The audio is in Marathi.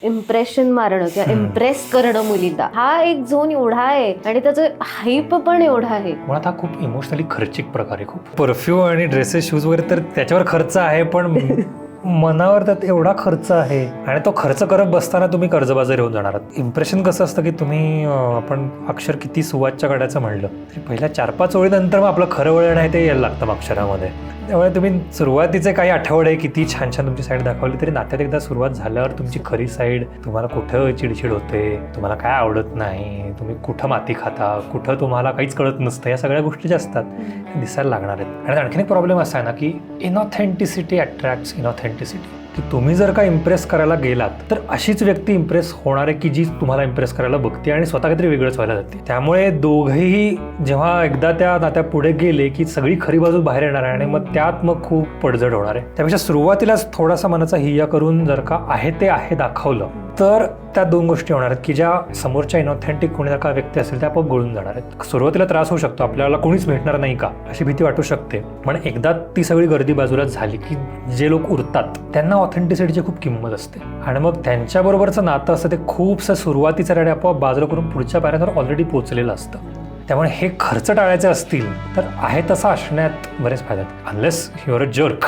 इम्प्रेशन मारणं किंवा इम्प्रेस करणं मुलींना, हा एक झोन एवढा आहे आणि त्याचं हाईप पण एवढा आहे. मुळात हा खूप इमोशनली खर्चिक प्रकार आहे. खूप परफ्यूम आणि ड्रेसेस, शूज वगैरे तर त्याच्यावर खर्च आहे, पण मनावर त्यात एवढा खर्च आहे आणि तो खर्च करत बसताना तुम्ही कर्जबाजारी होऊन जाणार आहात. इम्प्रेशन कसं असतं की तुम्ही आपण अक्षर किती सुवाच्य काढायचं म्हणलं तरी पहिल्या 4-5 ओळीनंतर मग आपलं खरं वळण आहे ते यायला लागतं अक्षरामध्ये. त्यामुळे तुम्ही सुरुवातीचे काही आठवडे किती छान छान तुमची साईड दाखवली तरी नात्यात एकदा सुरुवात झाल्यावर तुमची खरी साईड, तुम्हाला कुठं चिडचिड होते, तुम्हाला काय आवडत नाही, तुम्ही कुठं माती खाता, कुठं तुम्हाला काहीच कळत नसतं, या सगळ्या गोष्टी ज्या असतात त्या दिसायला लागणार आहेत. आणि आणखीन एक प्रॉब्लेम असा आहे ना की इनऑथेंटिसिटी अट्रॅक्ट्स इनऑथेंटिसिटी, की तुम्ही जर का इम्प्रेस करायला गेलात तर अशीच व्यक्ती इम्प्रेस होणार आहे की जी तुम्हाला इम्प्रेस करायला बघते आणि स्वतः काहीतरी वेगळंच व्हायला जाते. त्यामुळे दोघेही जेव्हा एकदा त्या नात्या पुढे गेले की सगळी खरी बाजू बाहेर येणार आहे आणि मग त्यात मग खूप पडझड होणार आहे. त्यापेक्षा सुरुवातीलाच थोडासा मनाचा हिय्या करून जर का आहे ते आहे दाखवलं तर त्या 2 गोष्टी होणार आहेत की ज्या समोरच्या इनऑथेंटिक कोणी जर का व्यक्ती असेल त्या आपोआप गळून जाणार आहेत. सुरुवातीला त्रास होऊ शकतो, आपल्याला कोणीच भेटणार नाही का अशी भीती वाटू शकते, पण एकदा ती सगळी गर्दी बाजूला झाली की जे लोक उरतात त्यांना ऑथेंटिसिटीची खूप किंमत असते आणि मग त्यांच्याबरोबरचं नातं असतं ते खूपसं सुरुवातीचं आणि आपोआप बाजूला करून पुढच्या पायऱ्यांवर ऑलरेडी पोहोचलेलं असतं. त्यामुळे हे खर्च टाळायचे असतील तर आहे तसं असण्यात बरेच फायदे आहेत, unless you are a jerk.